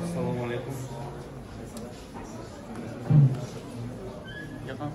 Assalamualaikum. Ya kan?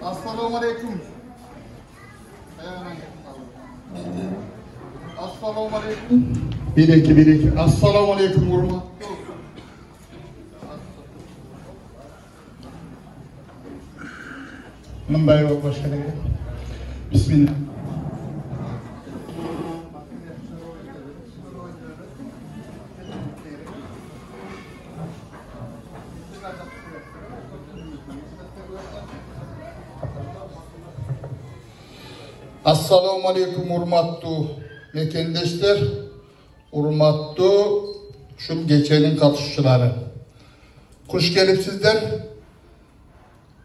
Assalamualaikum. Assalamualaikum. Bir iki. Assalamualaikum hurmat. Mınday ol başkanım. Bismillah. Assalamu alaikum hurmatlı mekendeşler, hurmatlı şu geçenin katışçıları. Kuş gelipsizler,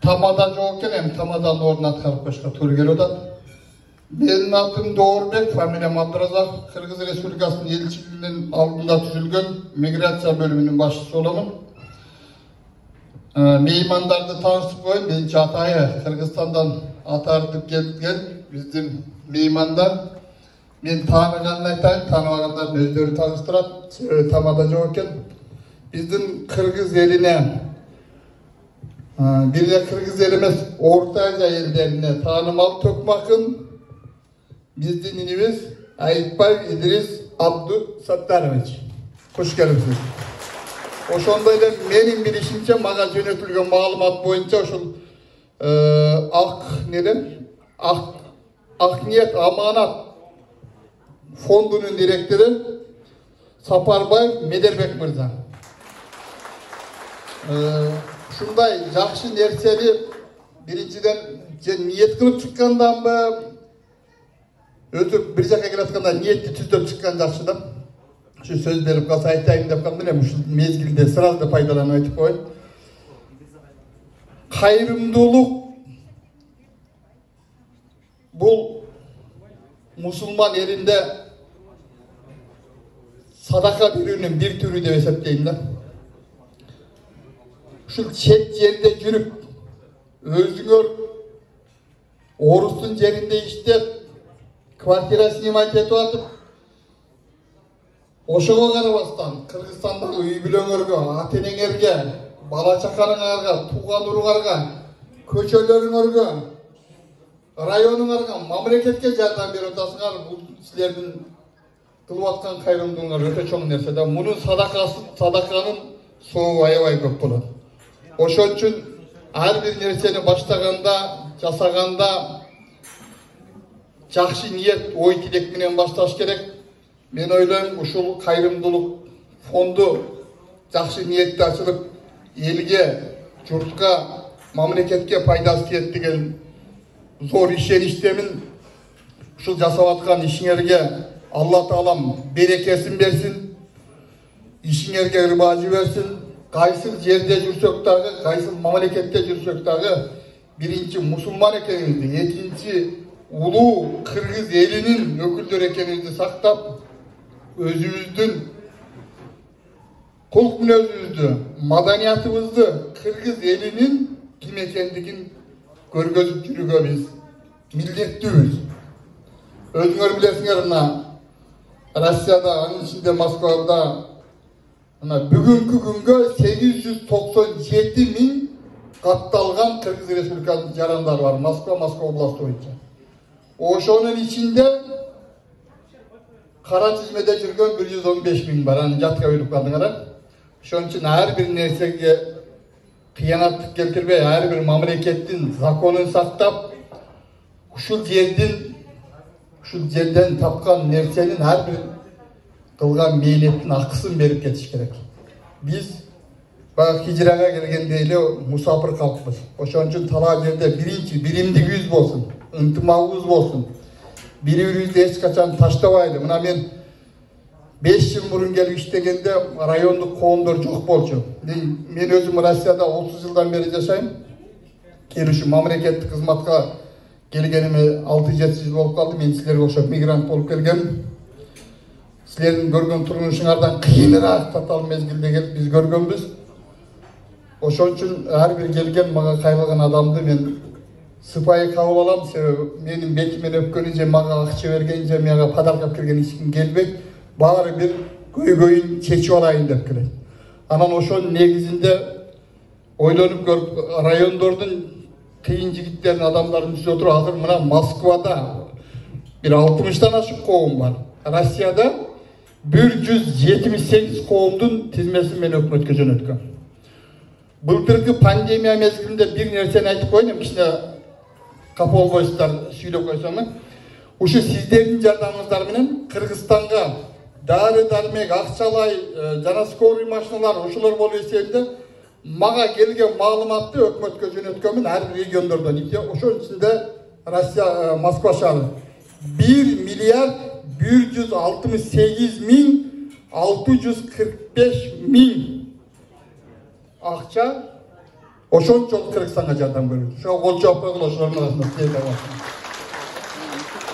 tamada çoğukken hem tamadan ornat kalıp başka tur geliyorlar. Benim adım Doğrubek, familyam Abdurazak, Kırgız Respublikası'nın elçiliğinin altında tüzülgün migrasyon bölümünün başçısı olamın. Meymandarda tanıştık koyun, ben Çağatay'a Kırgızistan'dan atardık gel. Bizim meymandan ben tanıganını aytayım, tanımaganlar özleri tanıştırat, tamada çoğukken. Bizim Kırgız eline, bir de Kırgız elimiz Orta Asya ellerine tanımalı tokmakın bizden inimiz Ayıpbay İdris Abdu Sattaroviç. Hoş geldiniz. Oşondayla benim bilişimçe mağa yönetilgen malumat boyunca oşul Akniyet Amanat Fondu'nun direktörü Saparbay Mederbek Mırza. Şunday yaxşı nerseni birinciden niyet kılıp çıkkandan mı özü bir jaka kelatkandan niyetli tüzdöp çıkkan yaxşıdan şu söz verip kalsa aytayım dep kaldım hem şu mezgilde sırada faydalanıp aytıp koyun. Kayrımdılık bu Müslüman elinde sadaka birinin bir türü de hesaplayayım. Şu çet yerinde yürüp özgür Oruç'un yerinde işte kvartirasını imat etip atıp oşoğa karabastan Kırgızistan'da uy bilenerge, atenenerge, bala çakarınarga, tuğan urgarga, köçölerinerge районуңарга мамлекетке жардам берип атасыңар. Бул силердин кылып аткан кайрымдуулугуңар өтө чоң нерсе да. Мунун садаканын сообу аябай көп болот. Ошон үчүн ар бир нерсени баштаганда, жасаганда жакшы ниет, ой тилек менен башташ керек. Мен ойлойм, ушул кайрымдуулук фонду жакшы ниетте ачылып, элге, журтка, мамлекетке пайдасы тиет деген зор ишеничтемин. Ушул жасап аткан ишиңерге Алла Таалам берекесин берсин, ишиңерге ырбажы берсин. Кайсыл жерде жүрсөк дагы, кайсыл мамлекетте жүрсөк дагы, биринчи мусулман экенибизди, экинчи улуу кыргыз элинин өкүлдөрү экенибизди сактап, өзүбүздүн кулк мүнөзүбүздү, маданиятыбызды кыргыз элинин ким экендигин көргөзүп жүрүүгө биз милдеттүүбүз. Өзүңөр билесиңер, мына Россияда, анын ичинде Москвада бүгүнкү күнгө 897.000 катталган Кыргыз Республикасынын жарандары бар. Москва областы боюнча. Ошонун ичинде кара тизмеде жүргөн 115.000 бар. Анын жатка билип калдыңар. Ошон үчүн ар бир нерсеге кыянаттык келтирбей, ар бир мамлекеттин законун сактап, ушул жерден тапкан нерсенин ар бир кылган мээлеттин акысын берип кетиш керек. Биз баягы хижрага келгенде эле мусафир калкпыз. Ошон үчүн талаа жерде биринчи биримдигибиз болсун, ынтымагыбыз болсун. Бири-бирибизди эч качан таштабайлы. Мына мен 5 жыл мурун келип иштегенде райондук коомдор жок болчу. Мен өзүм Россияда 30 жылдан бери жашайм. Келушум мамлекеттик кызматка келгениме 6-7 жыл болуп калды. Мен силерге окшоп мигрант болуп келгем. Силердин көргөн турмушуңардан кыйыныраак татаал мезгилде келип биз көргөнбүз. Ошон үчүн ар бир келген мага кайрылган адамды мен сыпайы кабыл алам. Себеби менин бетимен өпкөнү же мага акча берген же мага подарка алып келген эч ким келбейт. Баары бир көйгөйүн чечип алайын деп келет. Анан ошонун негизинде ойлонуп көрүп, райондордун кыйын жигиттерин, адамдарын түзө туруп, азыр мына Москвада бир 60тан ашык коом бар. Россияда 178 коомдун тизмесин мен өкмөткө жөнөткөм. Былтыркы пандемия мезгилинде бир нерсени айтып коеюн, кичине капа болбойсуздар, сүйлөп койсом. Ушу сиздердин жардамыңыздар менен Кыргызстанга дары-дармек, акчалай жана скорый машиналар ушулар болуп эсебинде мага келген маалыматты өкмөткө жөнөткөмүн ар бир региондордон. Ошонун ичинде Россия, Москва шаары 1.168.645.000 акча ошончолук Кыргызстанга жардам берет. Ошо кол жооп койгула, ошолордун арасында силер бар.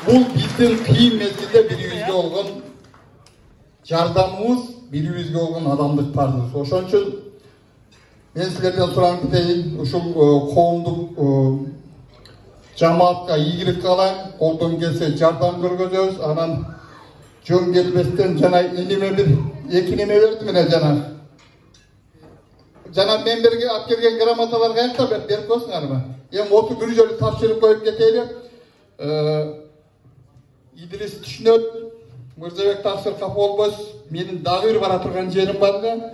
Бул биздин кыйын мезгилде бирибизге болгон жардамыбыз, бирибизге болгон адамдык парызыбыз. Ошон үчүн мен силерден сурап кетейин, ушул коомдук жамаатка ийгилик каалайм, колдон келсе жардам көргөзөбүз. Анан жөн келбестен жана элиме бир эки неме берди мене жана мен берге алып келген грамоталар каякта берип койсуңарбы? Эми оту бир жолу тапшырып коюп кетейли. Идрис түшүнөт, Мырзабек тапшыр капа болбойсуз. Менин дагы бир бара турган жерим бар да.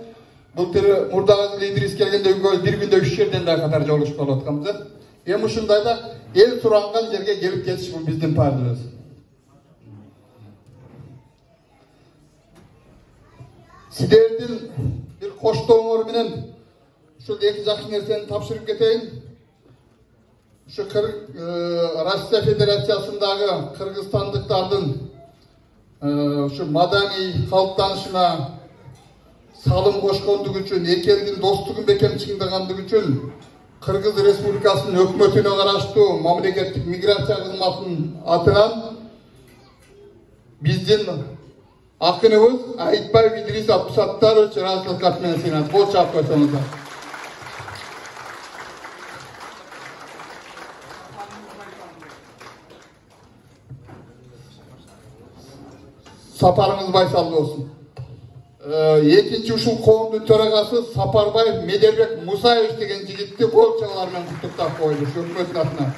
Былтыр мурдагы Идрис келгенде үгө бир күндө 3 жерден да катар жолугуп болуп атканбыз. Эми ушундайда эл суранган жерге келип кетиш бул биздин парызыбыз. Силердин бир коштооңор менен ушул эки жакшы нерсени тапшырып кетейин. Ушу Россия Федерациясындагы кыргызстандыктардын ушу маданий калыптанышына салым кошкондугу үчүн, эки элдин достугун бекем чыңдагандыгы үчүн Кыргыз Республикасынын өкмөтүнө караштуу мамлекеттик миграция кызматынын атынан биздин акыныбыз Айтбаев Идрис Абдусаттарович ыраазычылык кат менен сыйнат. Кол чаап койсоңуздар. Сапарыңыз байсалды болсун. Экинчи ушул коомдун төрагасы Сапарбаев Медербек Мусаевич деген жигитти кол чалуулар менен куттуктап койлуш өкмөттүн атынан.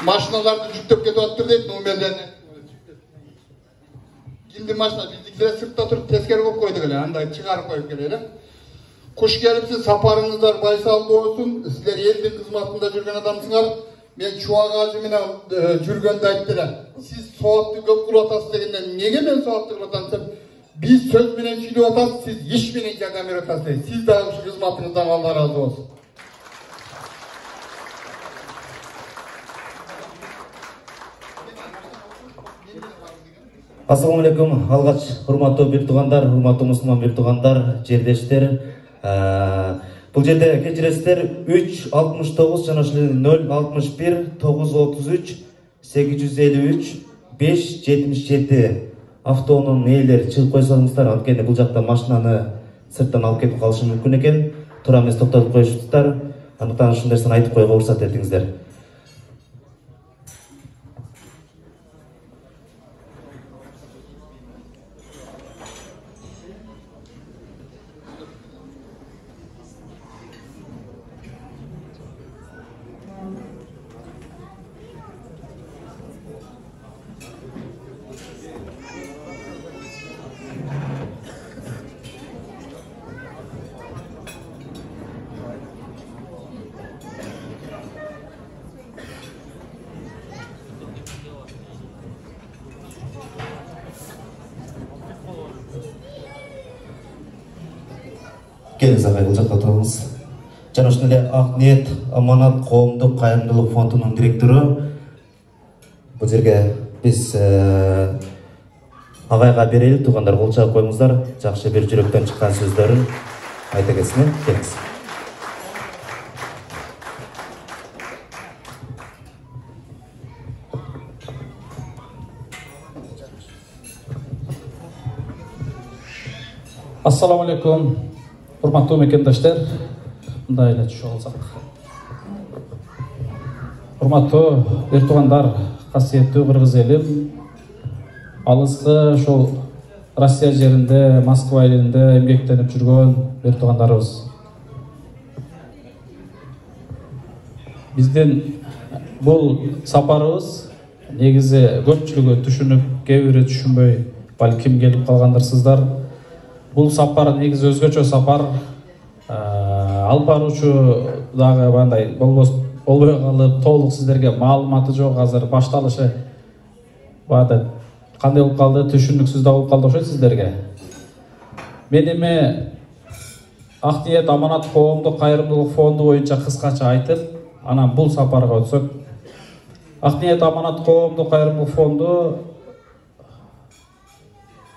машиналарды жүктеп кетіп жатыр дейді номерлеріне. Кимди машина биздикилер сыртта туруп тескери коюп койдук эле, андай чыгарып коюп келели. Куш келипсиз, сапарыңыздар байсалдуу болсун. Силер элдин кызматында жүргөн адамсыңар. Мен Чубак ажы менен жүргөндө айттылар. Сиз сабатты көп кылып атасыз дегенде, неге мен сабатты кылып атам деп, биз сөз менен сүйлөп атасыз, сиз иш менен жардам берип атасыз дейт. Сиз дагы ушу кызматыңыздан Алла разы болсун. Ассаламу алейкум, алгач урматтуу бир туугандар, урматтуу мусулман бир туугандар, жердештер. Бул жерде кечиресиздер 369 жана ошол 061 933 853 577 автоунун ээлери чыгып койсоңуздар, анткени бул жакта машинаны сырттан алып кетип калышы мүмкүн экен. Туура эмес токтотуп коюшуптур. Андыктан ушул нерсени айтып коюуга уруксат этиңиздер. Келиңиз агай, бул жакта турыңуз. Жана ошондой эле Ак Ниет Аманат коомдук кайрымдуулук фондунун директору. Бул жерге биз агайга берели, туугандар кол чаап коюңуздар. Жакшы бир жүрөктөн чыккан сөздөрүн айта кетсин. Келиңиз. Ассаламу алейкум. Урматтуу мекендештер, мындай эле түшүп алсак. Урматтуу бир туугандар, касиеттүү кыргыз элим, алыскы ошол Россия жеринде, Москва элинде эмгектенип жүргөн бир туугандарыбыз. Биздин бул сапарыбыз негизи көпчүлүгү түшүнүп, кээ бири түшүнбөй, балким келип калгандырсыздар. Бул сапар негизи өзгөчө сапар. Алып баруучу дагы мындай болбой калып, толук сиздерге маалыматы жок, азыр башталышы баада кандай болуп калды, түшүнүксүз да болуп калды окшойт сиздерге. Мен эми Ак Ниет Аманат коомдук кайрымдуулук фонду боюнча кыскача айтып, анан бул сапарга өтсөк. Ак Ниет Аманат коомдук кайрымдуулук фонду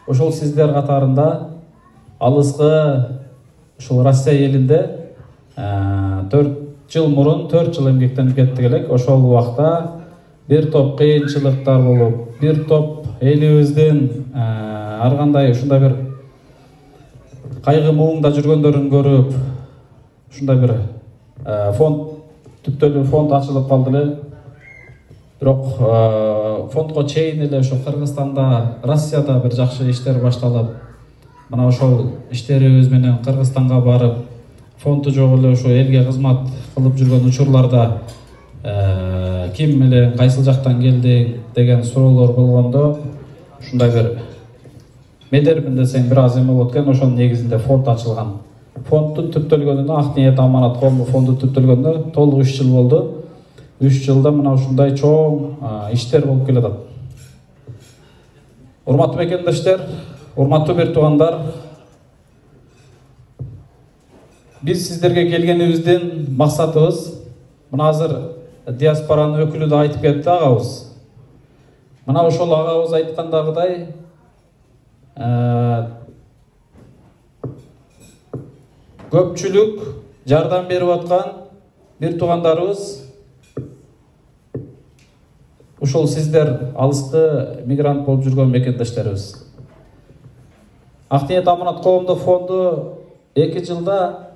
ошол сиздер катарында алыскы ушул Россия элинде 4 жыл мурун 4 жыл эмгектенип кеттик элек. Ошол убакта бир топ кыйынчылыктар болуп, бир топ элибиздин ар кандай ушундай бир кайгы муңда жүргөндөрүн көрүп, ушундай бир фонд түптөлүү фонд ачылып калды эле. Бирок фондго чейин эле ошо Кыргызстанда, Россияда бир жакшы иштер башталып, мына ошол иштерибиз менен Кыргызстанга барып, фонду жок эле ошо элге кызмат кылып жүргөн учурларда ким менен кайсыл жактан келдиң деген суроолор болгондо, ушундай бир медермин десең бир аз эме болот экен. Ошонун негизинде фонд ачылган. Фонддун түптөлгөнүнө, Ак Ниет Аманат коомдук фонду түптөлгөнүнө толук 3 жыл болду. 3 жылда мына ушундай чоң иштер болуп келатат. Урматтуу мекендештер, урматтуу бир туугандар, биз сиздерге келгенибиздин максатыбыз, мына азыр диаспоранын өкүлү да айтып кетти, агабыз. Мына ошол агабыз айткандагыдай, көпчүлүк жардам берип аткан бир туугандарыбыз, ушул сиздер алыскы мигрант болуп жүргөн мекендештерибиз. Ак Ниет Аманат коомдук фонду 2 жылда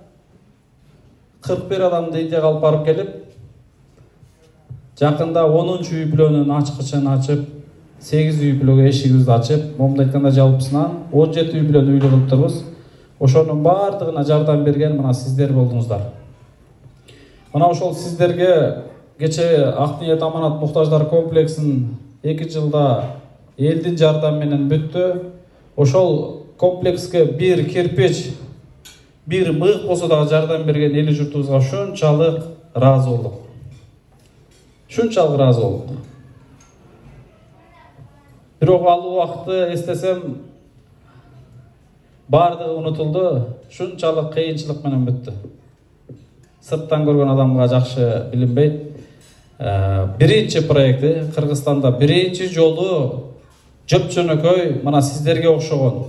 41 адамды Индияга алып барып келип, жакында 10-чу үй бүлөнүн ачкычын ачып, 8 үй бүлөгө эшигибизди ачып, момундай айтканда жалпысынан 17 үй бүлөнү үйлүү кылып турбуз. Ошонун баардыгына жардам берген мына сиздер болдуңуздар. Мына ошол сиздерге кече Ак Ниет Аманат Муктаждар комплексин 2 жылда элдин жардамы менен бүттү. Ошол комплекске бир кирпич, бир мыйык болсо дагы жардам берген эли журтубузга ушунчалык ыраазы болдук. Ушунчалык ыраазы болдук. Бирок ал убакытты эстесем бардыгы унутулду. Ушунчалык кыйынчылык менен бүттү. Сырттан көргөн адамга жакшы билинбейт. Биринчи проекти Кыргызстанда биринчи жолу жөп-жөнөкөй мына сиздерге окшогон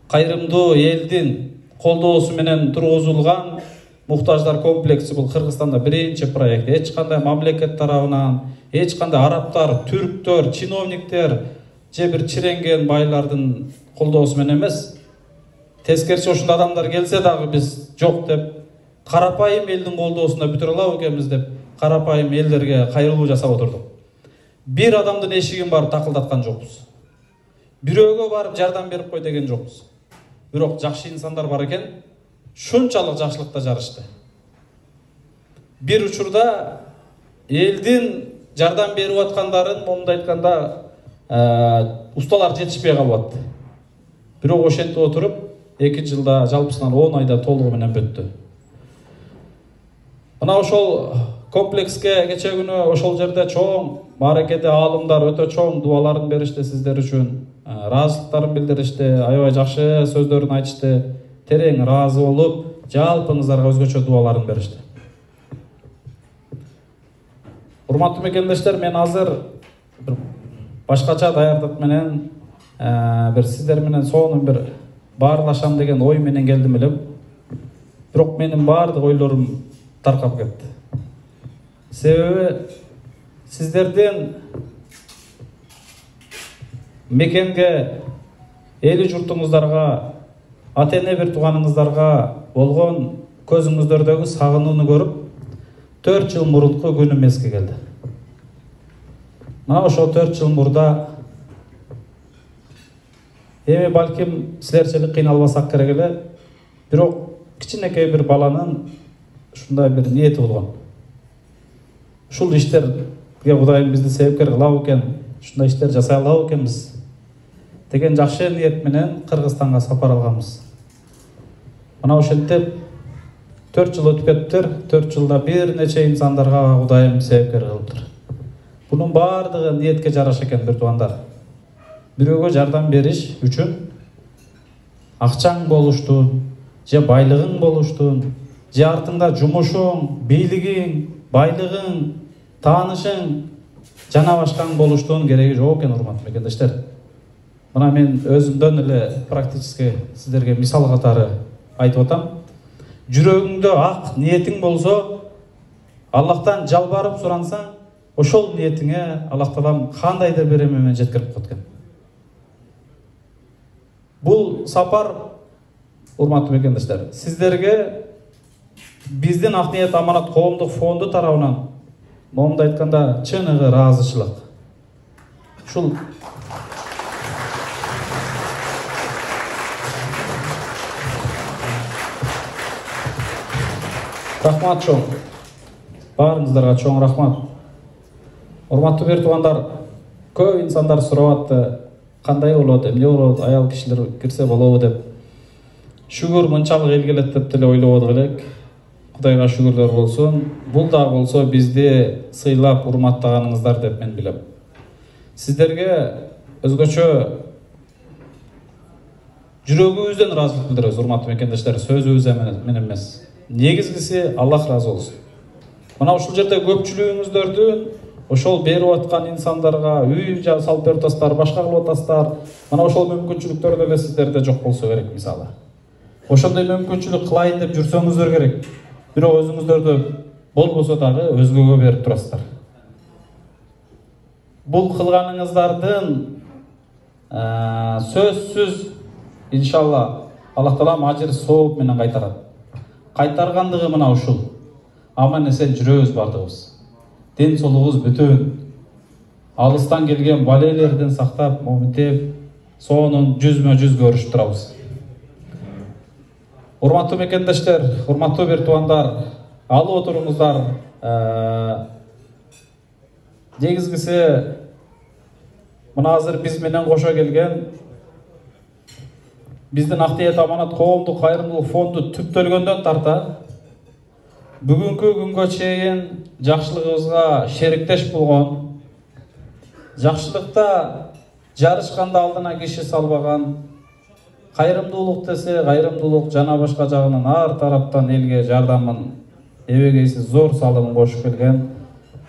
кайрымдуу элдин колдоосу менен тургузулган муктаждар комплекси бул Кыргызстанда биринчи проект. Эч кандай мамлекет тарабынан, эч кандай арабтар, түрктөр, чиновниктер же бир чиренген байлардын колдоосу менен эмес. Тескерчи ушундай адамдар келсе дагы биз жок деп, карапайым элдин колдоосунда бүтүрө алабы экенбиз деп, карапайым элдерге кайрылуу жасап отурдук. Бир адамдын эшигин барып такылдаткан жокпуз. Бирөөгө барып жардам берип кой деген жокпуз. Бирок жакшы инсандар бар экен, шунчалык жакшылыкта жарышты. Бир учурда элдин жардам берип аткандарын момундай айтканда усталар жетишпей калып атты. Бирок ошентип отуруп 2 жылда жалпысынан 10 айда толугу менен бүттү. Мына ошол комплекске кече күнү ошол жерде чоң мааракеде аалымдар өтө чоң дуаларын беришти сиздер үчүн. Ыраазычылыктарын билдиришти, аябай жакшы сөздөрүн айтышты. Терең ыраазы болуп, жалпыңыздарга өзгөчө дуаларын беришти. Урматтуу мекендештер, мен азыр бир башкача даярдык менен бир сиздер менен сонун бир баарлашам деген ой менен келдим элем. Бирок менин баардык ойлорум таркап кетти. Себеби сиздердин мекенге, эли журтуңуздарга, ата-эне бир тууганыңыздарга болгон көзүңүздөрдөгү сагынууну көрүп, 4 жыл мурунку күнүм эске келди. Мына ошол 4 жыл мурда эми балким силерчелик кыйналбасак керек эле, бирок кичинекей бир баланын ушундай бир ниети болгон. Ушул иштерге Кудайым бизди себепкер кылабы экен, ушундай иштер жасай алабы экенбиз деген жакшы ниет менен Кыргызстанга сапар алганбыз. Мына ошентип 4 жыл өтүп кетиптир. 4 жылда бир нече инсандарга Кудайым себепкер кылыптыр. Бунун баардыгы ниетке жараша экен, бир туугандар. Бирөөгө жардам бериш үчүн акчаң болуштун, же байлыгың болуштун, же артыңда жумушуң, бийлигиң, байлыгың, таанышың, жана башкаң болуштун кереги жок экен, урматтуу мекендештер. Мына мен өзүмдөн эле практически сиздерге мисал катары айтып атам. Жүрөгүңдө ак ниетиң болсо, Аллахтан жалбарып сурансаң, ошол ниетиңе Аллах Таалам кандайдыр бир эме менен жеткирип коет экен. Бул сапар, урматтуу мекендештер, сиздерге биздин Ак Ниет Аманат коомдук фонду тарабынан момундай айтканда чыныгы ыраазычылык. Ушул рахмат чоң. Баарыңыздарга чоң рахмат. Урматтуу бир туугандар, көп инсандар сурап атты, кандай болот, эмне болот, аял кишилер кирсе болобу деп. Шүгүр мынчалык эл келет деп деле ойлоп атык элек. Кудайга шүгүрлөр болсун. Бул да болсо бизди сыйлап урматтаганыңыздар деп мен билем. Сиздерге өзгөчө жүрөгүбүздөн ыраазычылык билдиребиз, урматтуу мекендештер, сөзүбүз менен эмес. Негизгиси Аллах ыраазы болсун. Мына ушул жерде көпчүлүгүңүздөрдүн ошол берип аткан инсандарга үй салып берип атасыздар, башка кылып атасыздар. Мына ошол мүмкүнчүлүктөр деле сиздерде жок болсо керек, мисалы. Ошондой мүмкүнчүлүк кылайын деп жүрсөңүздөр керек. Бирок өзүңүздөрдө болбосо дагы өзгөгө берип турасыздар. Бул кылганыңыздардын сөзсүз иншалла Аллах Таалам ажыр сооп менен кайтарат. Кайтаргандыгы мына ушул. Аман эсен жүрөбүз бардыгыбыз. Ден соолугубуз бүтүн. Алыстан келген балелерден сактап, моминтеп, сонун жүзмө-жүз көрүшүп турабыз. Урматтуу мекендештер, урматтуу бир туугандар, алып отуруңуздар. негизгиси мына азыр биз менен кошо келген биздин Актиет Аманат коомдук кайрымдуулук фонду түптөлгөндөн тарта бүгүнкү күнгө чейин жакшылыгыбызга шериктеш болгон, жакшылыкта жарышканда алдына киши салбаган, кайрымдуулук десе кайрымдуулук жана башка жагынан ар тараптан элге жардамын эбегейсиз зор салымын кошуп келген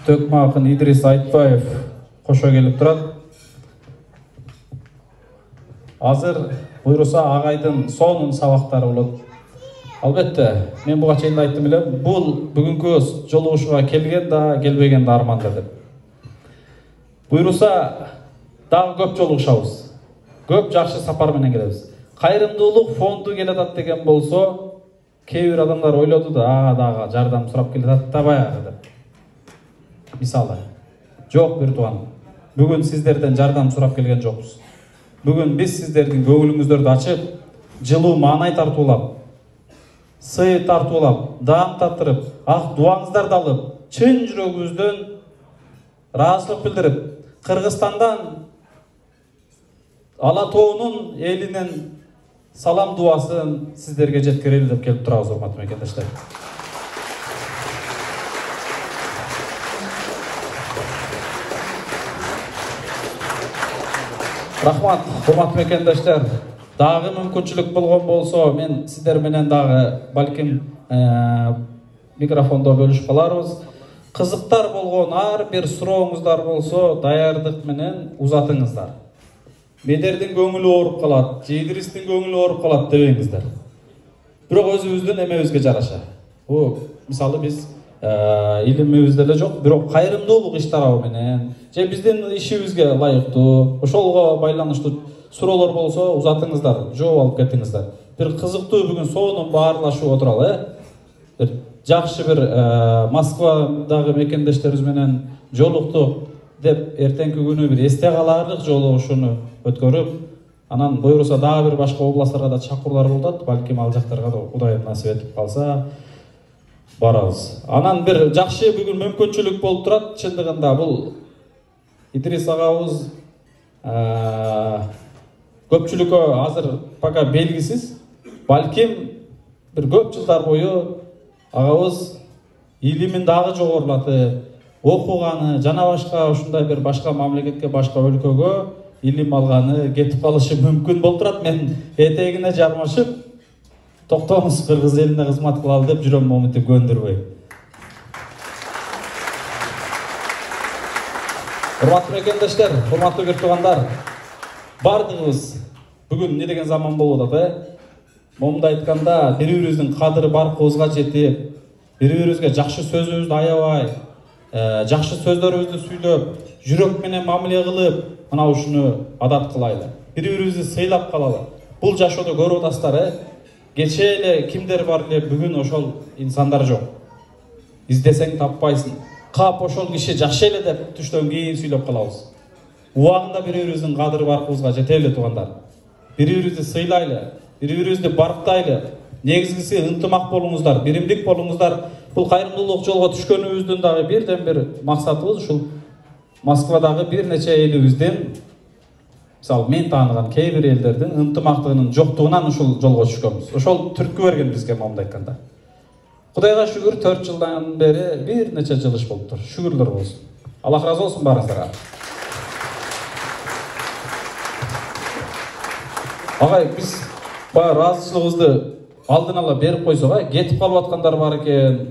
төкмө акын Идрис Айтбаев кошо келип турат. Азыр буйруса агайдын сонун сабактары болот. Албетте, мен буга чейин айттым эле, бул бүгүнкү жолугушууга келген да, келбеген да арманда деп. Буйруса дагы көп жолугушабыз. Көп жакшы сапар менен келебиз. Кайрымдуулук фонду келатат деген болсо, кээ бир адамдар ойлоду да, дагы жардам сурап келатат да баягы деп. Мисалы, жок бир тууган. Бүгүн сиздерден жардам сурап келген жокпуз. Бүгүн биз сиздердин көңүлүңүздөрдү ачып, жылуу маанай тартуулап, сый тартуулап, даам тартырып, ак дубаңыздарды алып, чын жүрөгүбүздөн ыраазычылык билдирип, Кыргызстандан Ала тоонун элинин салам дуасын сиздерге жеткирели деп келип турабыз, урматтуу мекендештер. Рахмат, урматтуу мекендештер. Дагы мүмкүнчүлүк болгон болсо, мен сиздер менен дагы балким микрофондо бөлүшүп каларбыз. Кызыктар болгон ар бир сурооңуздар болсо, даярдык менен узатыңыздар. Медердин көңүлү ооруп калат, Идристин көңүлү ооруп калат дебеңиздер. Бирок өзүбүздүн эмебизге жараша. Мисалы биз илимибиз деле жок, бирок кайрымдуулук иш тарабы менен же биздин ишибизге ылайыктуу, ошолго байланыштуу суроолор болсо узатыңыздар, жооп алып кетиңиздер. Бир кызыктуу бүгүн сонун баарлашып отуралы, бир жакшы бир Москвадагы мекендештерибиз менен жолуктук деп эртеңки күнү бир эсте калаарлык жолугушууну өткөрүп, анан буйруса дагы бир башка областтарга да чакыруулар болот, балким ал жактарга да Кудайым насип этип калса барабыз. Анан бир жакшы бүгүн мүмкүнчүлүк болуп турат. Чындыгында бул Идрис агабыз көпчүлүккө азыр пока белгисиз, балким бир көп жылдар бою агабыз илимин дагы жогорулатып, окуганы жана башка ушундай бир башка мамлекетке, башка өлкөгө илим алганы кетип калышы мүмкүн болуп турат. Мен этегине жармашып, токтоңуз, кыргыз элине кызмат кылалы деп жүрөм, момунтип көндүрбөй. Урматтуу мекендештер, урматтуу бир туугандар, бардыгыбыз бүгүн не деген заман болуп атат, момунда айтканда бири-бирибиздин кадыры баркыбызга жетип, бири-бирибизге жакшы сөзүбүздү аябай, жакшы сөздөрүбүздү сүйлөп, жүрөк менен мамиле кылып, мына ушуну адат кылайлы. Бири-бирибизди сыйлап калалы. Бул жашоодо көрүп атасыздар, кече эле кимдер бар эле, бүгүн ошол инсандар жок. Издесең таппайсың. Кап ошол киши жакшы эле деп түштөн кийин сүйлөп калабыз. Убагында бири-бирибиздин кадыры баркыбызга жете эле туугандар. Бири-бирибизди сыйлайлы, бири-бирибизди барктайлы. Негизгиси ынтымак болуңуздар, биримдик болуңуздар. Бул кайрымдуулук жолго түшкөнүбүздүн дагы бирден бир максатыбыз ушул Москвадагы бир нече элибиздин, мисалы мен тааныган кээ бир элдердин ынтымактыгынын жоктугунан ушул жолго түшкөнбүз. Ошол түрткү берген бизге, момундай айтканда. Кудайга шүгүр, 4 жылдан бери бир нече жыл иш болуптур. Шүгүрлөр болсун. Аллах разы болсун барыңыздарга. Агай, биз баягы ыраазычылыгыбызды алдын ала берип койсок, кетип калып аткандар бар экен,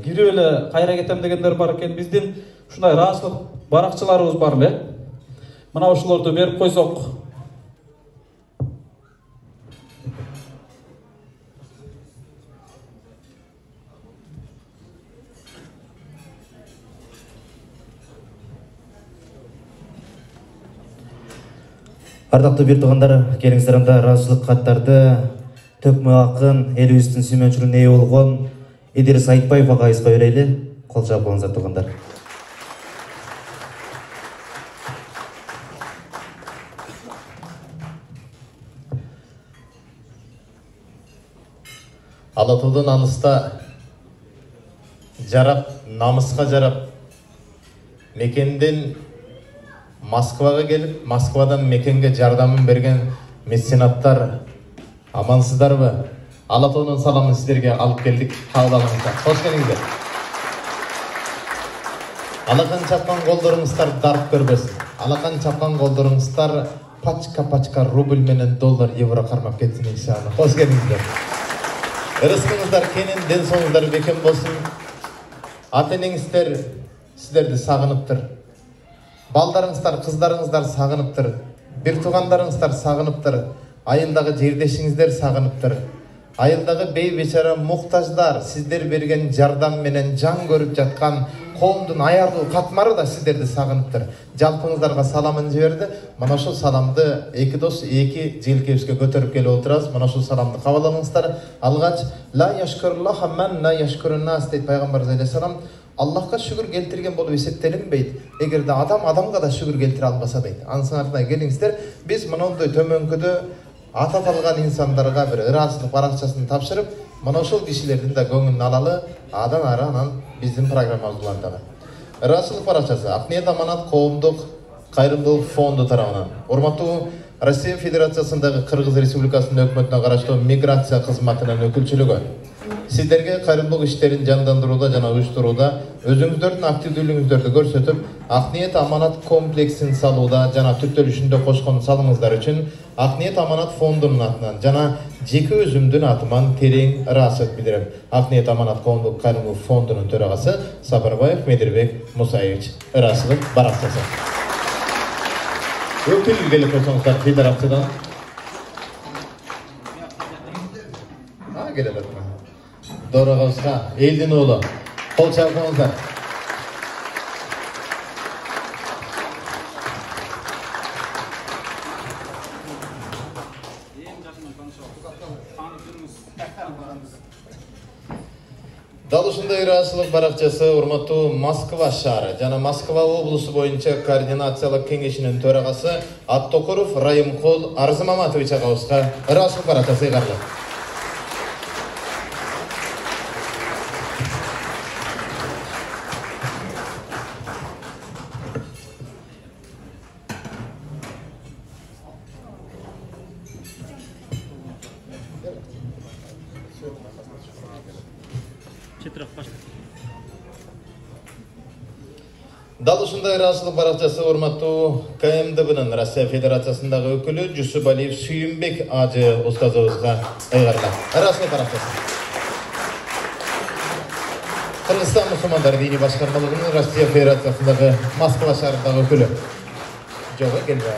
кирип эле кайра кетем дегендер бар экен. Биздин ушундай ыраазычылык баракчыларыбыз бар эле. Мына ошолорду берип койсок. Ардактуу бир туугандар, келиңиздер анда ыраазычылык каттарды төкмө акын элибиздин сүймөнчүлүгүнө ээ болгон Идрис Айтбаев агайыбызга берели. Кол жаап коюңуздар туугандар. Ала тоодон аныста жарап, намыска жарап, Мекенден Москваға келіп, Москвадан Мекенге жардамын берген меценаттар амансыздар бы? Алатауның саламын сіздерге алып келдік. Қабыл алыңыздар. Қош келіңіздер. Алақан чапқан қолдарыңыздар дарып көрбесін. Алақан чапқан қолдарыңыздар пачка рубль менен доллар, евро қармап кетсін иншалла. Қош келіңіздер. Рызқыңыздар кенен, ден соңыздар бекем болсын. Ата-енеңіздер сіздерді сағыныптыр. Балдарыңыздар, қыздарыңыздар сағыныптыр. Bir туғандарыңыздар сағыныптыр. Айылдағы жердешіңіздер сағыныптыр. Айылдағы бей бечара мұқтаждар, сіздер берген жардам менен жан көріп жатқан қоғамдың аярлы қатмары да сіздерді сағыныптыр. Жалпыңыздарға саламын жіберді. Мына ошол саламды екі дос, екі желкебізге көтеріп келіп отырасыз. Мына ошол саламды қабыл алыңыздар. Алғач, ла яшкуруллаха ман ла яшкуруннас дейді пайғамбарымыз алейхиссалам. Аллахқа шүгір келтірген болып есептелінбейді. Егер де адам адамға да шүгір келтіре албаса дейді. Анысың артына келіңіздер. Біз мынандай төменкіде ата аталған инсандарға бір ыраазычылык баракчасын тапшырып, мына ошол кишилердин да көңүлүн алалы, адан ары анан биздин программабыз уланталы. Ыраазычылык баракчасы Акниет Аманат коомдук кайрымдуулук фонду тарабынан урматтуу Россия Федерациясындагы Кыргыз Республикасынын өкмөтүнө караштуу миграция кызматынын өкүлчүлүгү сіздерге кайрымдуулук иштерин жандандырууда жана уюштурууда өзүңүздөрдүн активдүүлүгүңүздөрдү көрсөтүп, Акниет Аманат комплексин салууда жана түптөлүшүндө кошкон салымыңыздар үчүн Акниет Аманат фондунун атынан жана жеке өзүмдүн атыман терең ыраазычылык билдирем. Акниет Аманат коомдук кайрымдуулук фондунун төрагасы Сапарбаев Медирбек Мусаевич ыраазычылык баракчасы. Өкүл келип койсоңуздар федерациядан. Келет атма. Дорогобузга элдин уулу кол чабыңыздар. Дал ушундай ыраазычылык баракчасы урматтуу Москва шаары жана Москва облусу боюнча координациялык кеңешинин төрагасы Аттокуров Райымкул Арзымаматович агабызга ыраазычылык баракчасы ыйгарылат. Дал ушундай ыраазычылык баракчасы урматтуу КМДБнын Россия Федерациясындагы өкүлү Жусупалиев Сүйүнбек ажы устазыбызга ыйгарылат. Ыраазычылык баракчасы. Кыргызстан мусулмандар дини башкармалыгынын Россия Федерациясындагы Москва шаарындагы өкүлү. Жок, келбей.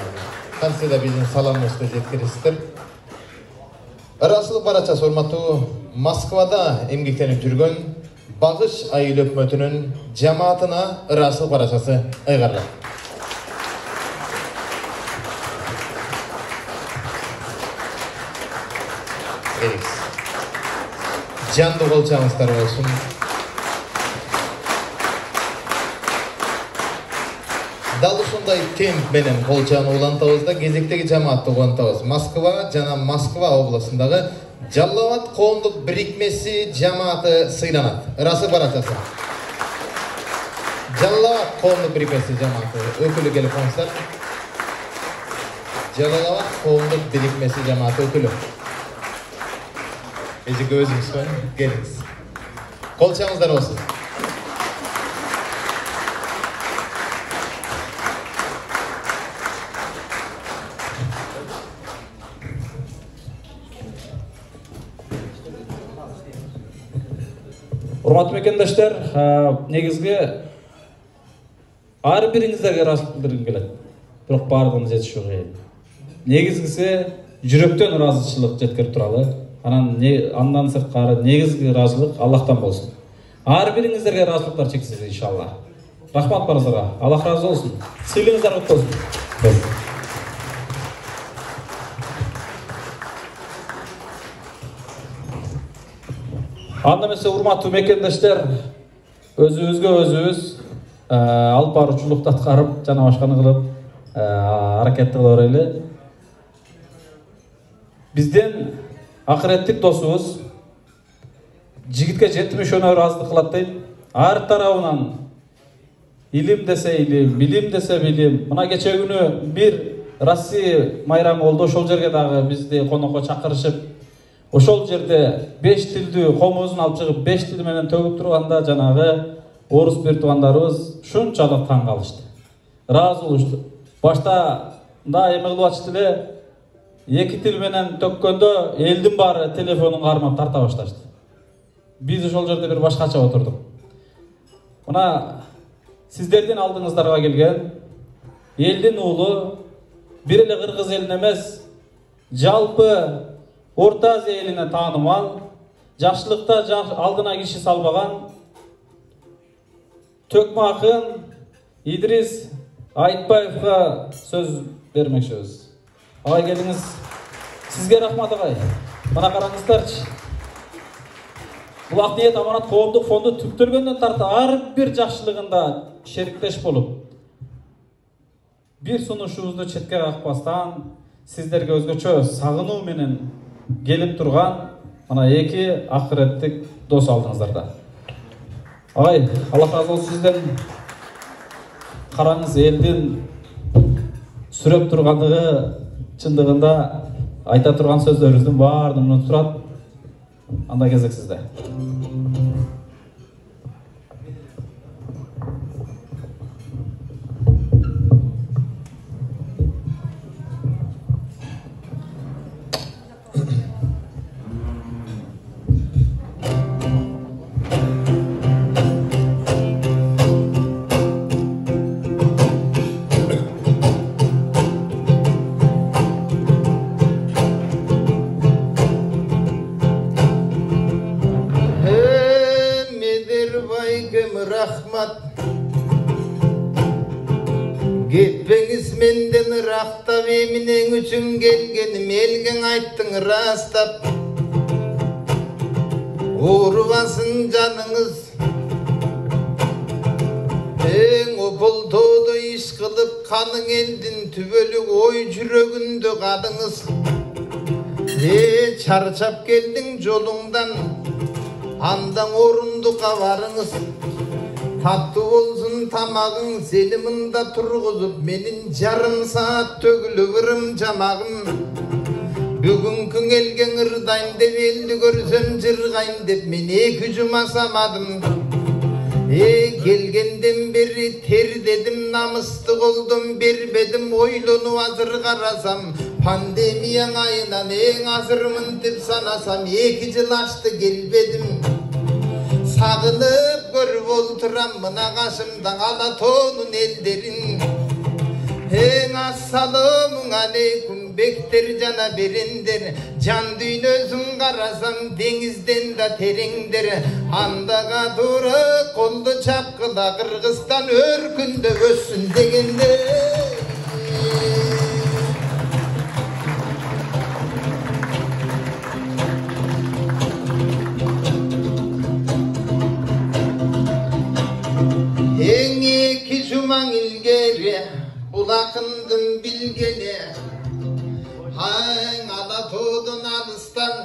Кантсе биздин саламыбызды жеткиресиздер. Ыраазычылык баракчасы урматтуу Москвада эмгектенип жүргөн Багыш айыл өкмөтүнүн жамаатына ыраазычылык баракчасы ыйгарылат. Жанды кол чабыңыздар болсун. Дал ушундай темп менен кол чабын улантабыз да кезектеги жамаатты улантабыз. Москва жана Москва областындагы Жаллабад коомдук бирикмеси жамааты сыйланат. Ыраазычылык баракчасы. Жаллабад коомдук бирикмеси жамааты өкүлү келип коңуздар. Жаллабад коомдук бирикмеси жамааты өкүлү. Эжеке өзүңүз келиңиз. Кол чабыңыздар болсун. Урматтуу мекендештер, негизги ар бириңиздерге ыраазычылык билдиргим келет. Бирок баардыгына жетишүү кыйын. Негизгиси жүрөктөн ыраазычылык жеткирип туралы. Андан сырткары негизги ыраазычылык Аллахтан болсун. Ар бириңиздерге ыраазычылыктар чексиз иншалла. Рахмат барыңыздарга. Аллах ыраазы болсун. Сыйлыгыңыздар кут болсун. Анда эмесе урматтуу мекендештер, өзүбүзгө өзүбүз алып баруучулукту аткарып, жана башканы кылып, аракетти кыла берели. Бизден акыреттик досубуз жигитке 70 өнөр ыраазычылык кылат дейт. Ар тарабынан илим десе илим, билим десе билим. Мына кече күнү бир Россия майрамы болду, ошол жерге дагы бизди конокко чакырышып, ошол жерде 5 тилдүү комузун алып чыгып 5 тил менен төгүп турганда жанагы орус бир туугандарыбыз ушунчалык таң калышты. Ыраазы болушту. Башта мындай эме кылып атышты эле, 2 тил менен төккөндө элдин баары телефонун кармап тарта башташты. Биз ошол жерде бир башкача отурдук. Мына сиздердин алдыңыздарга келген элдин уулу бир эле кыргыз элине эмес, жалпы Орта Азия элине таанымал, жакшылыкта алдына киши салбаган төкмө акын Идрис Айтбаевга сөз бермекчибиз. Агай келиңиз. Сизге рахмат агай. Мына караңыздарчы. Бул Ак ниет аманат коомдук фонду түптөлгөндөн тарта ар бир жакшылыгында шериктеш болуп, бир сунушубузду четке какпастан сиздерге өзгөчө сагынуу менен келип турган мына 2 акыреттик дос алдыңыздарда. Агай, Алла разы болсун сизден. Караңыз, элдин сүрөп тургандыгы чындыгында айта турган сөздөрүбүздүн баарын унутуп турат. Анда кезек сизде. Кетпеңіз менден ырақтап, емінен үшін келгенім елген айттың растап. Орывасын жаныңыз, ең опыл тоды иш қылып, қаның елдің түбөлік ой жүрегінді қадыңыз. Чарчап келдің жолыңдан, андан орындыққа барыңыз. Татты болсын тамағың, сені мында тұрғызып, менің жарым саат төгілі ырым жамағым. Бүгін күн елген ырдайын деп, елді көрсем жырғайын деп, мен 2 жұма самадым. Келгенден бері тер дедім, намысты қолдым, бербедім, ойлыну азыр қарасам. Пандемияң айынан ең азырмын деп санасам, 2 жыл ашты келбедім. Сағынып көріп олтырам мына қашымдан Алатонун елдерін. Ассаламун алейкум бектер жана берендер. Жан дүйнөсүн қарасам деңизден да тереңдер. Андаға туры қолды чапқыла Қырғызстан өркүндө өссүн дегендер. Ең 2 жумаң илгери бул акындын билгени. Алатоодон алыстан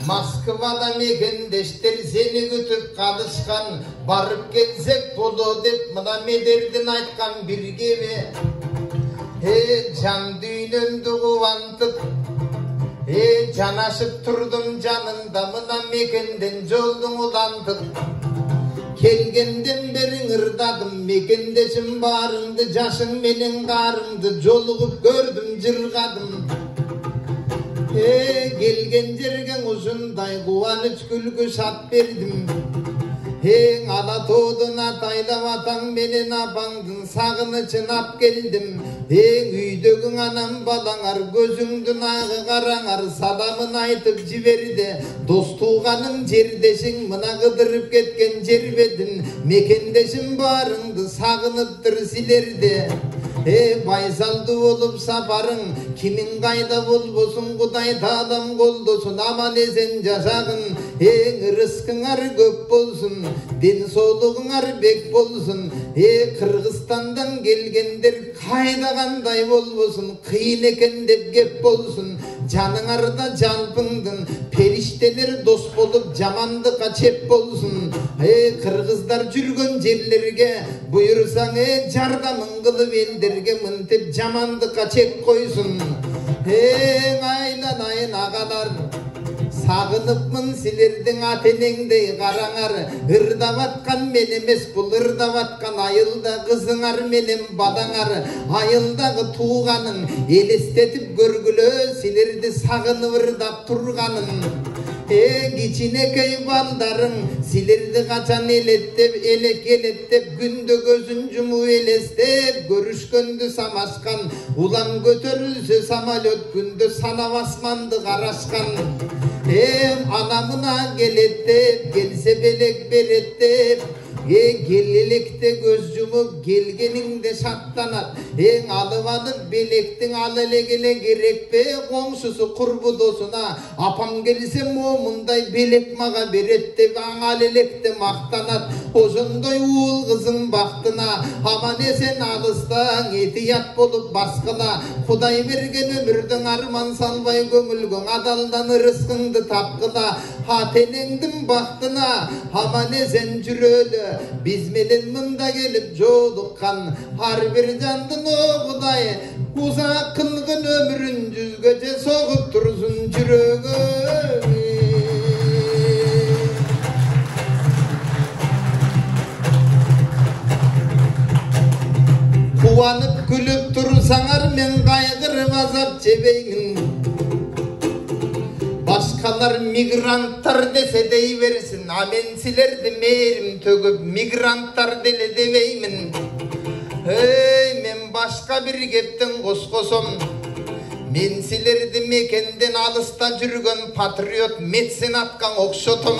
Москвада мекендештер сени күтүп калышкан. Барып келсек боло деп мына медердин айткан бир кеме. Жан дүйнөмдү кубантып, жанашып турдум жанында мына мекенден жолдуң улантып. Келгенден берин ырдадым, мекендешим барымды, жашың менен карымды жолугуп көрдүм, жыргадым. Келген жерге ушундай кубаныч күлкү шат бердим. Алатоодон атайлап атаң менен апаңдын сагынычын ап келдим. Үйдөгүң анам балаңар көзүңдүн агы караңар саламын айтып жиберди. Дос тууганың жердешиң мына кыдырып кеткен жер бетин. Мекендешим барыңды сагыныптыр силерди. Байсалды болуп сапарың, кимиң кайда болбосун, Кудай таалам колдосун, аман эсен жашагын. Рызкыңар көп болсун, ден соолугуңар бек болсун. Кыргызстандан келгендер кайда кандай болбосун, кыйын экен деп кеп болсун. жаныңарда жалпыңдын периштелер дос болуп жамандыкка чеп болсун. Кыргыздар жүргөн жерлерге буйрусаң жардамын кылып элдерге мынтип жамандыкка чек койсун. Айланайын агалар, сагыныпмын силердин ата-энеңдей караңар. Ырдап аткан мен эмес, бул ырдап аткан айылда кызыңар менен балаңар. Айылдагы тууганың элестетип көргүлө, силерди сагынып ырдап турганын. Кичинекей балдарың силерди качан элеттеп күндө көзүн жумуп элестеп көрүшкөндү самашкан. Улам көтөрүлсө самолет күндө санап асманды карашкан. Анамына келеттеп келсе белек береттеп, келелекте көз жумуп келгениңде шаттанат. Алып белектин ал элегеле керекпе, коңшусу курбу досуна апам келсе момундай белек мага берет деп аңал электе мактанат. Ошондой уул кызың бактына аман эсен алыстаң этият болуп баскыла. Кудай берген өмүрдүн арман салбай көңүлгөң адалдан ырыскыңды тапкыла. Ата-энеңдин бактына аман эсен жүрөлү, биз менен мында келип жолуккан ар бир жандын о Кудай узак кылган өмүрүн жүзгөчө согуп турсун жүрөгү. Кубанып күлүп турсаңар мен кайгырып азап жебеймин. Башкалар мигранттар десе дей берсин, а мен силерди мээрим төгүп мигранттар деле дебеймин. Мен башка бир кептен кошкосом, мен силерди мекенден алыста жүргөн патриот меценатка окшотом.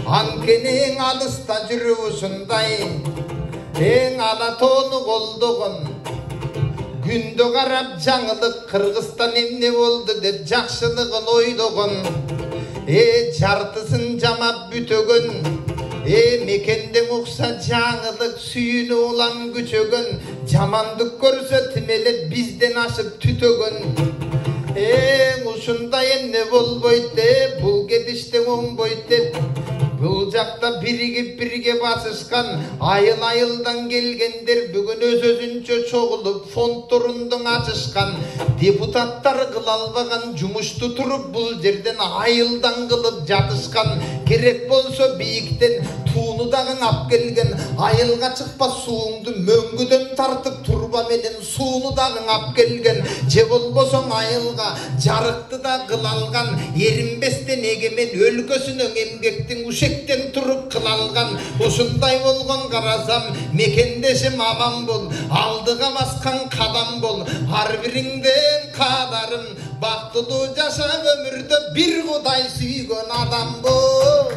Анткени эң алыста жүрүп ушундай эң ала тоону колдогон, күндө карап жаңылык Кыргызстан эмне болду деп жакшылыгын ойлогон. Жартысын жамап бүтөгөн, мекенден укса жаңылык сүйүүнү улам күчөгөн. Жамандык көрсө тимелеп бизден ашып түтөгөн. Ушундай эмне болбойт деп, бул кетиште оңбойт деп, бул жакта биригип бирге басышкан айыл-айылдан келгендер бүгүн өз-өзүнчө чогулуп фондторундун ачышкан. Депутаттар кыла албаган жумушту туруп бул жерден айылдан кылып жатышкан. Керек болсо бийиктен тууну дагы ап келген, айылга чыкпас сууңду мөңгүдөн тартып турба менен сууну дагы ап келген. Же болбосо айылга жарыкты да кыла алган, эринбестен эгемен өлкөсүнүн эмгектин ушектен туруп кыла алган. Ушундай болгон карасам мекендешим аман бол, алдыга баскан кадам бол. Ар бириңден каадарым бактылуу жаша өмүрдө бир Кудай сүйгөн адам бол.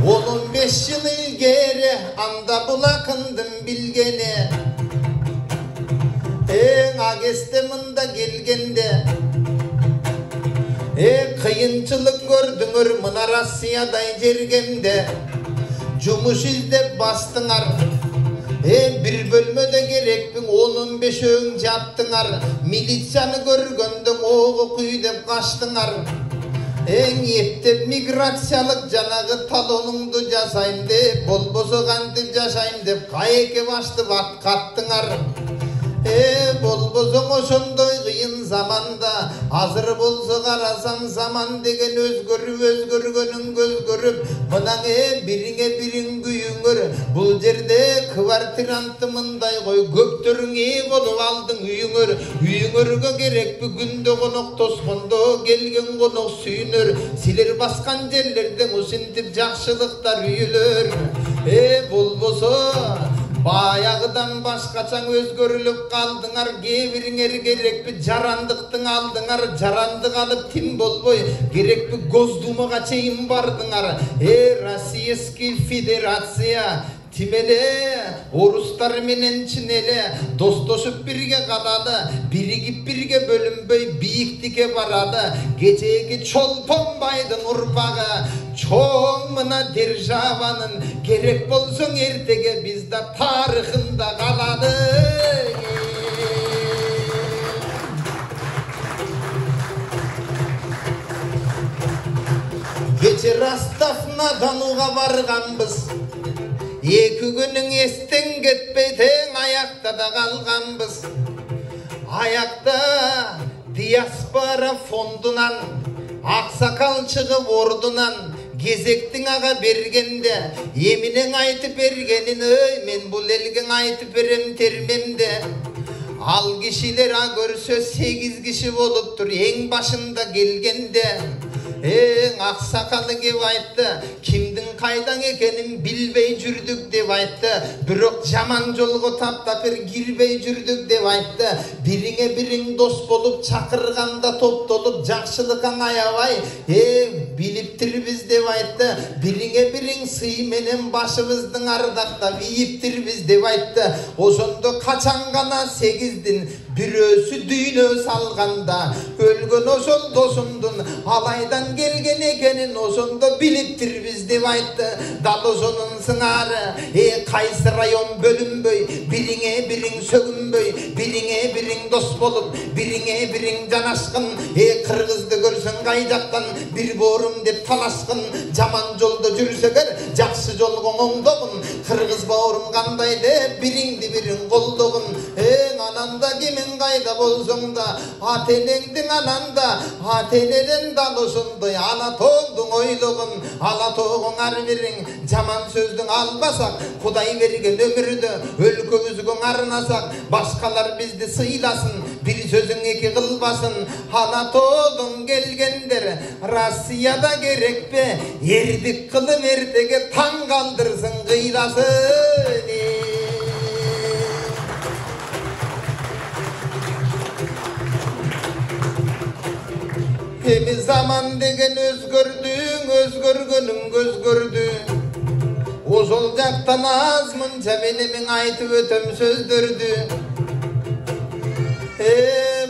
15 yıl ilgeri anda bulakındım bilgeni. Agesteminde gelgende kıyınçılık gördüңөр mına Rossiyaday jergemde. Jumuş izdep bastıңар, bir bölmöde gerekpin 10-15 öň jattıңар. Militsiyany görgöndüm oğu kuy dep kaçtıңar. Eптеп миграциялык жанагы талонуңду жасайм деп, болбосо кантип жашайм деп кайеке башты каттыңар. Болбосоң ошондой кыйын заманда, азыр болсо карасаң заман деген өзгөргөнүң көз көрүп, мынан бириңе бириң күйүңөр. Бул жерде квартиранты мындай кой, көптөрүң болуп алдың үйүңөр. Үйүңөргө керекпи күндө конок тоскондо, келген конок сүйүнөр. Силер баскан жерлерден ушинтип жакшылыктар үйүлөр. Болбосо баягыдан башкачаң өзгөрүлүп калдыңар. Кээ-бириңер керекпи жарандыктың алдыңар. Жарандык алып тим болбой, керекпи Госдумага чейин бардыңар. Российский Федерация Тимеле орустар менен чинеле достошуп бирге калады, биригип бирге бөлүнбөй бийиктикке барады. Кечеги Чолпонбайдын урпагы чоң мына державанын керек болсоң эртеге бизде тарыхында калады. Кече Ростов-на-Донуга барганбыз. Эки күнүң эстен кетпей тең аякта да калганбыз. Аякта диаспора фондунан аксакал чыгып ордунан кезектің аға бергенде еминең айтып бергенин өй мен бул элге айтып берем термемде. Ал кишилер көрсө 8 киши болуптур эң башында келгенде. Аксакалы кеп айтты, кимдин кайдан экенин билбей жүрдүк деп айтты. Бирок жаман жолго таптапыр кирбей жүрдүк деп айтты. Бириңе бириң дос болуп чакырганда топтолуп жакшылыкка аябай билиптирбиз деп айтты. Бириңе бириң сый менен башыбыздын ардактап ийиптирбиз деп айтты. Ошондо качан гана 8дин бирөөсү дүйнө салганда өлгөн ошол досумдун алайдан келген экенин ошондо билиптирбиз деп айтты. Дал ошонун сыңары кайсы район бөлүнбөй, бириңе бириң сөгүнбөй, бириңе бириң дос болуп, бириңе бириң жанашкын. Кыргызды көрсөң кай жактан бир боорум деп талашкын. Жаман жолдо жүрсөгөр жакшы жолго оңдогун. Кыргыз боорум кандай деп бириңди бириң колдогун. Ананда кимин кайда болсоң да ата энеңдин ананда, ата энеден дал ошондой ала тоодуң ойлогун. Ала тоогуң ар бириң жаман сөздүн албасак, Кудай берген өмүрдү өлкөбүзгө арнасак, башкалар бизди сыйласын, бир сөзүң эки кылбасын. Ала тоодуң келгендер Россияда керекпе, эрдик кылып эртеге таң калдырсын кыйласын. Эми заман деген өзгөргөнүң өзгөрдү. Ошол жактан аз мынча менен айтып өтөм сөздөрдү.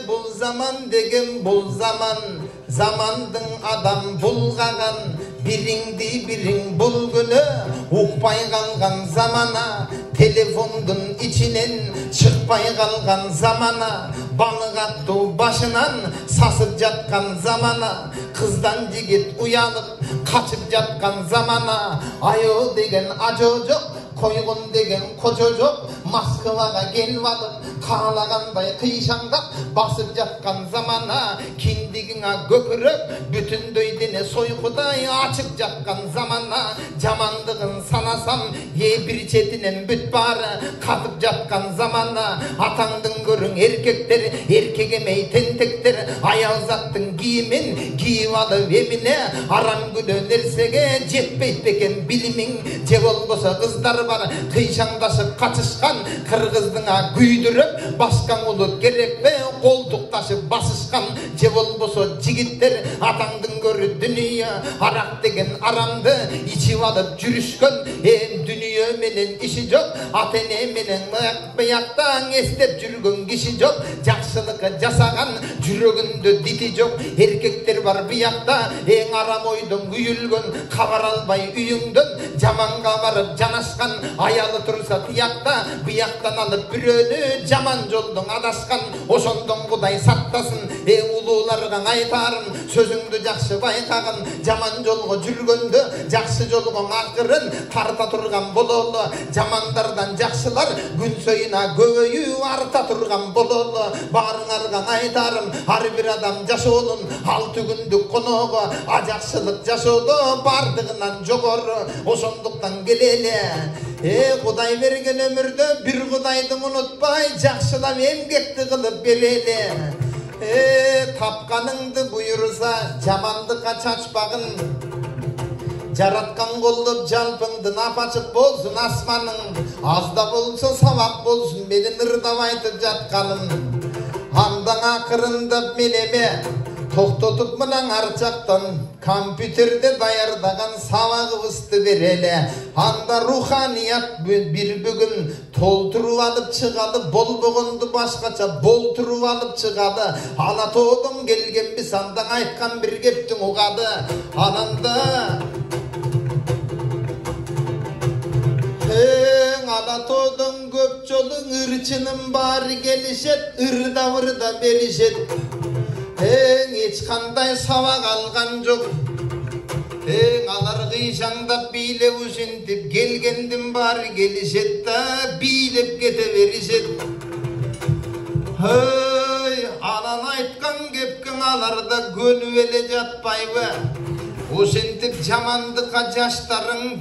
Бул заман деген бул заман, замандың адам булгаган, бириңди бириң бул күнү укпай калган замана, телефондун ичинен чыкпай калган замана, балык аттуу башынан сасып жаткан замана, кыздан жигит уянып качып жаткан замана, айоо деген ажоо жок, койгон деген кожо жок, Москвага келип алып каалагандай кыйшаңдап басып жаткан замана, киндигиңе көкүрөк бүтүндөй дене сойкудай ачып жаткан замана, жамандыгын санасам бир четинен бүт баары катып жаткан замана, атаңдын көрүң эркектер эркек эмей тентектер аял заттын кийимин кийип алып эмине арам күнөө нерсеге жетпейт бекен билимиң, же болбосо кыздар бар кыйшаңдашып качышкан, кыргыздыңа күйдүрүп баскан улут керекпе, колтукташып басышкан, же болбосо жигиттер атаңдын көрү дүнүйө арак деген арамды ичип алып жүрүшкөн. Дүнүйө менен иши жок, ата эне менен бияктан эстеп жүргөн киши жок, жакшылыкка жасаган жүрөгүндө дити жок. Эркектер бар биякта эң арам ойдон күйүлгөн, кабар албай үйүңдөн жаманга барып жанашкан, аялы турса тиякта бияктан алып бирөөнү жаман жолдон адашкан. Ошондон Кудай сактасын, улууларга айтарым, сөзүңдү жакшы байкагын, жаман жолго жүргөндө жакшы жолго акырын тарта турган бололу. Жамандардан жакшылар күн сайына көбөйүп арта турган бололу. Баарыңарга айтарым, ар бир адам жашоонун 6 күндүк коногу, жакшылык жашоодо бардыгынан жогору. Ошондуктан келеле, Кудай берген өмүрдө бир Кудайды унутпай жакшылап эмгекти кылып келеле. Тапканыңды буйруса жамандыкка чачпагын, жараткан колдоп жалпыңдын апачык болсун асманың, азда болсо сабак болсун менин ырдап айтып жатканым. Андан акырындап менеме токтотуп мына ар жактан компьютерде даярдаган сабагыбызды береле. Анда руханият бир бүгүн толтуруп алып чыгады, болбогонду башкача болтуруп алып чыгады. Ана тоодон келгенбиз, андан айткан бир кептин угады. Ананда ана тоодон көп жолу ырчынын баары келишет, ырда беришет. Эч кандай сабак алган жок. Алар кыйшаңдап бийлеп ушинтип келгендин баары келишет да бийлеп кете беришет. Анан айткан кепкин аларда көнүп эле жатпайбы? Ушинтип жамандыкка жаштарың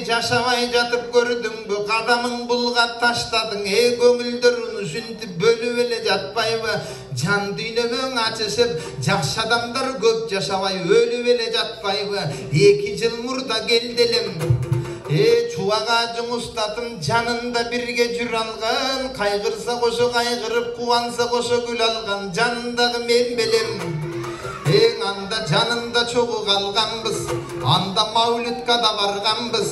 жашабай жатып көрдүңбү? Кадамың булга таштадың, көңүлдөрүн ушинтип бөлүп эле жатпайбы? Жан дүйнөмөң ачышып, жакшы адамдар көп жашабай өлүп эле жатпайбы? 2 жыл мурда келди элем. Чубак ажың устатым жанында бирге жүр алган, кайгырса кошо кайгырып, кубанса кошо күл алган жанындагы мен белем. Анда жанында чогуу калганбыз, анда маулитка да барганбыз.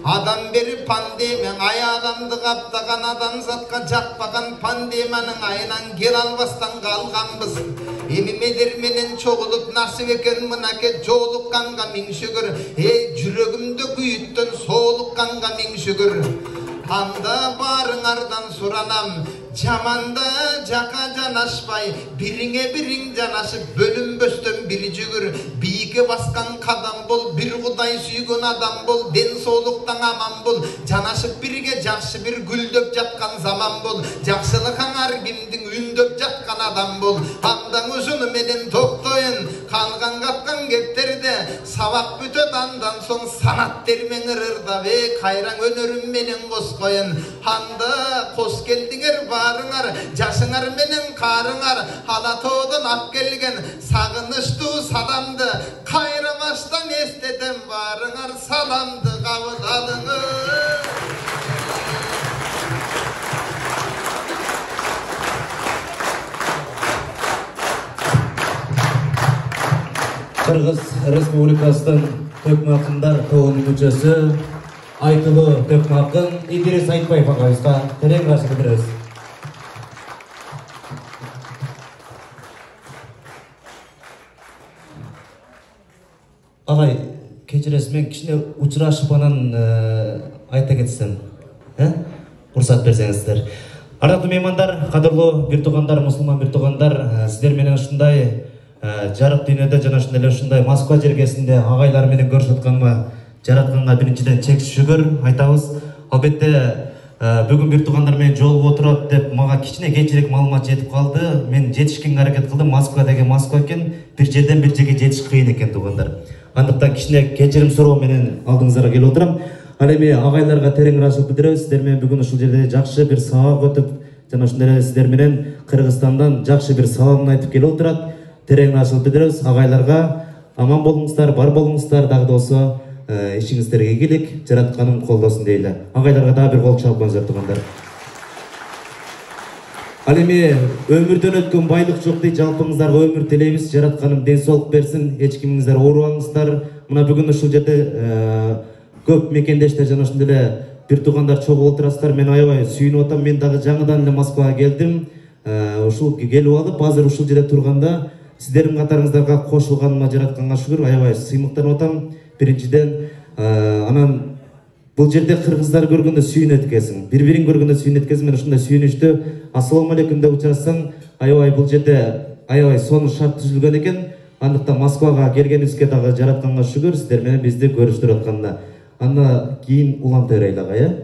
Адам берип пандемия, ай адамды каптаган, адамзатка жакпаган пандемиянын айынан кел албастан калганбыз. Эми мелер менен чогулуп насип экен мынакет жоолукканга миң шүгүр. Жүрөгүмдө күйүттөн соолукканга миң шүгүр. Анда барыңардан суранам, жаманда жака жанашпай, бириңе бириң жанашып, бөлүнбөстөн бир жүгүр. Бийикке баскан кадам бол, бир Кудай сүйгөн адам бол, ден соолуктан аман бол. Жанашып бирге жакшы бир гүлдөп жаткан заман бол. Жакшылыкаң ар кимдин үндөп жаткан адам бол. Андан ушуну менен токтоюн, калган каткан кептерде сабак бүтөт, андан соң санат термең ырырдап, кайраң өнөрүм менен коскоюн. Анда кос келдиңер барыңар, жашыңар менен карыңар, ала тоодон ап келген сагынычтуу саламды кайрамаштан эстетем барыңар, саламды кабыл алыңыз. Кыргыз Республикасынын Төкмакындар тобунун мүчөсү айтылуу Төкмакын Идрис Айтбаев агайыбызга терең ыраазычылык билдиребиз. Агай, кечиресиз, мен кичине учурашып анан айта кетсем, уруксат берсеңиздер. Ардактуу меймандар, кадырлуу бир туугандар, мусулман бир туугандар, сиздер менен ушундай жарык дүйнөдө жана ошондой эле ушундай Москва жергесинде агайлар менен көрүшүп атканга жаратканга биринчиден чексиз шүгүр айтабыз. Албетте бүгүн бир туугандар менен жолугуп отурат деп мага кичине кечирээк маалымат жетип калды. Мен жетишкенге аракет кылдым. Москва деген Москва экен, бир жерден бир жерге жетиш кыйын экен туугандар. Андыктан кичине кечирим суроо менен алдыңыздарга келип отурам. Ал эми агайларга терең ыраазычылык билдиребиз. Сиздер менен бүгүн ушул жерде жакшы бир сабак өтүп, жана ошондой эле сиздер менен Кыргызстандан жакшы бир саламын айтып келип отурат. Терең ыраазычылык билдиребиз. Агайларга аман болуңуздар, бар болуңуздар, дагы да болсо ишиңиздерге ийгилик, жаратканым колдосун дейли. Агайларга дагы бир кол чалып коюңуздар туугандар. Ал эми өмүрдөн өткөн байлык жок дейт, жалпыңыздарга өмүр тилейбиз. Жаратканым ден соолук берсин, эч кимиңиздер оорубаңыздар. Мына бүгүн ушул жерде көп мекендештер жана ошондой эле бир туугандар чогулуп отурасыздар. Мен аябай сүйүнүп атам. Мен дагы жаңыдан эле Москвага келдим. Ушул келип алып, азыр ушул жерде турганда сиздердин катарыңыздарга кошулганыма жаратканга шүгүр, аябай сыймыктанып атам. Биринчиден, анан бул жерде кыргыздар көргөндө сүйүнөт экенсиң, бири-бирин көргөндө сүйүнөт экенсиң. Мен ушундай сүйүнүчтү ассалому алейкум деп учурасаң, аябай бул жерде аябай сонун шарт түзүлгөн экен. Андыктан Москвага келгенибизге дагы жаратканга шүгүр, сиздер менен бизди көрүштүрүп атканына. Анда кийин уланта берели агай.